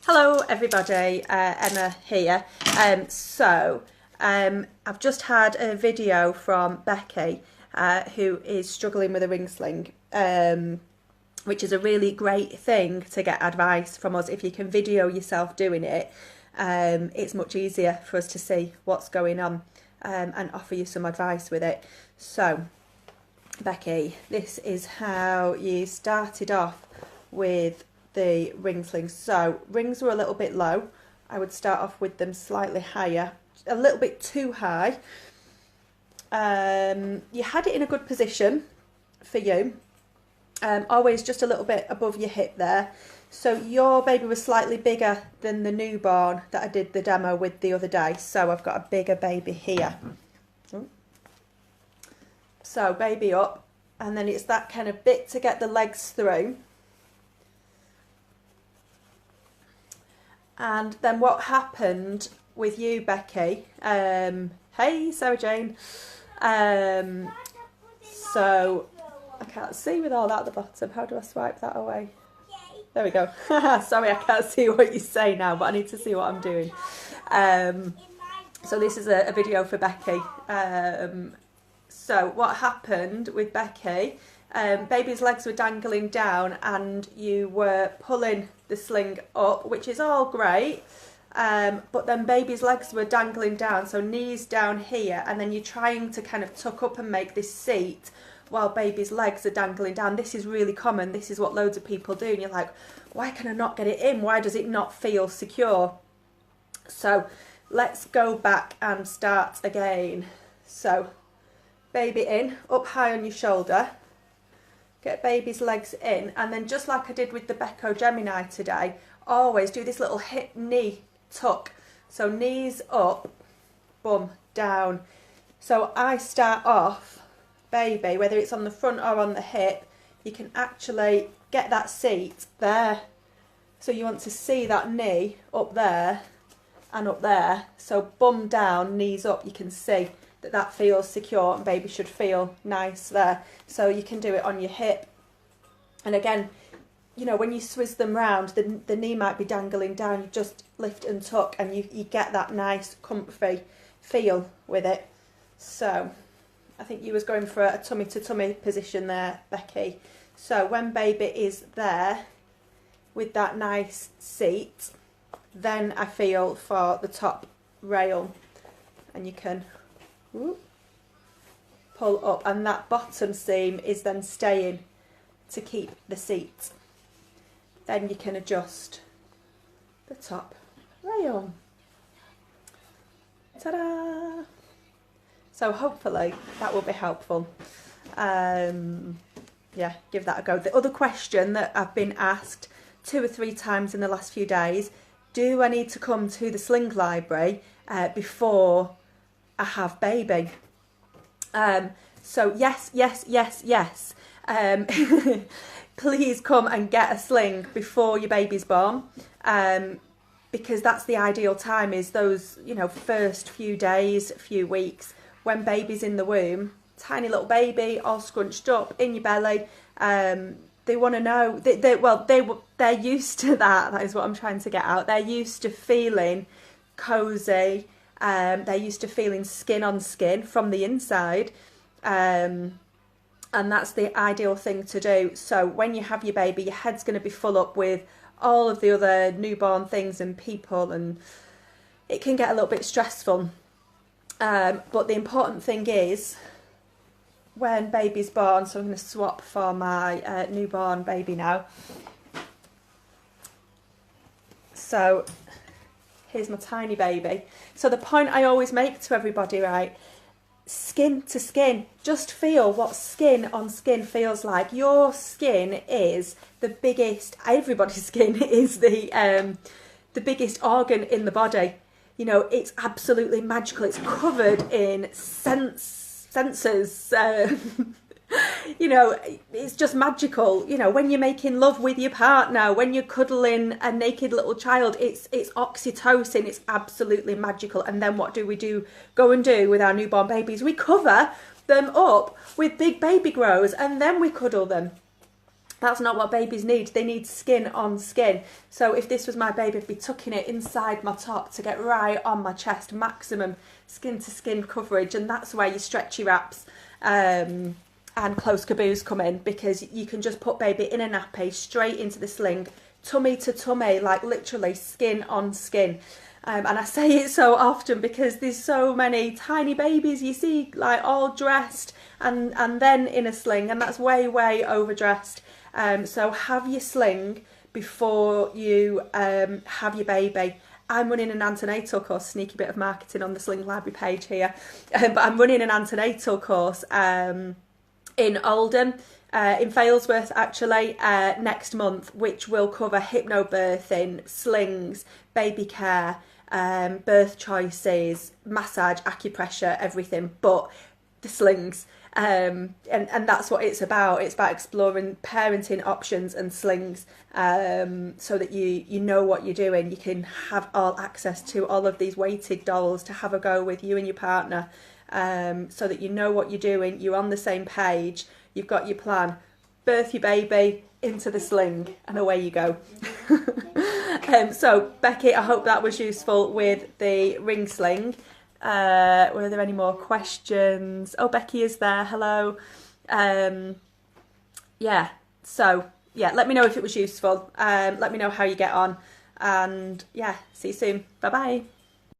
Hello everybody, Emma here. I've just had a video from Becky who is struggling with a ring sling, which is a really great thing to get advice from us. If you can video yourself doing it, it's much easier for us to see what's going on and offer you some advice with it. So Becky, this is how you started off with the ring slings. So rings were a little bit low. I would start off with them slightly higher, a little bit too high. You had it in a good position for you, always just a little bit above your hip there. So your baby was slightly bigger than the newborn that I did the demo with the other day. So I've got a bigger baby here. So baby up, and then it's that kind of bit to get the legs through. And then what happened with you, Becky, hey Sarah Jane, so I can't see with all that at the bottom. How do I swipe that away? There we go. Sorry, I can't see what you say now, but I need to see what I'm doing. So this is a video for Becky. So what happened with Becky, baby's legs were dangling down and you were pulling the sling up, which is all great, but then baby's legs were dangling down, so knees down here, and then you're trying to kind of tuck up and make this seat while baby's legs are dangling down. This is really common. This is what loads of people do, and you're like, why can I not get it in? Why does it not feel secure? So let's go back and start again. So baby in, up high on your shoulder, get baby's legs in, and then just like I did with the Becco Gemini today, always do this little hip knee tuck. So knees up, bum, down. So I start off, baby, whether it's on the front or on the hip, you can actually get that seat there. So you want to see that knee up there and up there. So bum down, knees up, you can see that feels secure, and baby should feel nice there. So you can do it on your hip. And again, you know, when you swizz them round, the knee might be dangling down. You just lift and tuck, and you get that nice comfy feel with it. So I think you was going for a tummy to tummy position there, Becky. So when baby is there with that nice seat, then I feel for the top rail, and you can pull up, and that bottom seam is then staying to keep the seat. Then you can adjust the top rail. Ta-da! So hopefully that will be helpful. Yeah, give that a go. The other question that I've been asked 2 or 3 times in the last few days, do I need to come to the Sling library before I have baby? So yes. Please come and get a sling before your baby's born, because that's the ideal time, is those, you know, first few days, few weeks when baby's in the womb, tiny little baby all scrunched up in your belly. They want to know, they're used to that. That is what I'm trying to get out. They're used to feeling cozy. They're used to feeling skin on skin from the inside, and that's the ideal thing to do. So when you have your baby, your head's going to be full up with all of the other newborn things and people, and it can get a little bit stressful. But the important thing is when baby's born, so I'm going to swap for my newborn baby now. So here's my tiny baby. So the point I always make to everybody, right, skin to skin, just feel what skin on skin feels like. Your skin is the biggest, everybody's skin is the biggest organ in the body. You know, it's absolutely magical. It's covered in sensors. You know, it's just magical. You know, when you're making love with your partner, when you're cuddling a naked little child, it's oxytocin. It's absolutely magical. And then what do we go and do with our newborn babies? We cover them up with big baby grows, and then we cuddle them. That's not what babies need. They need skin on skin. So if this was my baby, I'd be tucking it inside my top to get right on my chest, maximum skin to skin coverage. And that's where your stretchy wraps and close caboose come in, because you can just put baby in a nappy straight into the sling, tummy to tummy, like literally skin on skin. And I say it so often because there's so many tiny babies you see like all dressed and then in a sling, and that's way overdressed. So have your sling before you have your baby. I'm running an antenatal course, sneaky bit of marketing on the Sling Library page here, but I'm running an antenatal course in Oldham, in Failsworth actually, next month, which will cover hypnobirthing, slings, baby care, birth choices, massage, acupressure, everything but the slings. And that's what it's about. It's about exploring parenting options and slings, so that you know what you're doing. You can have all access to all of these weighted dolls to have a go with you and your partner, so that you know what you're doing, you're on the same page, you've got your plan. Birth your baby into the sling and away you go. So Becky, I hope that was useful with the ring sling. Were there any more questions? Oh, Becky is there. Hello. Yeah, so yeah, let me know if it was useful. Let me know how you get on, and yeah, see you soon. Bye bye.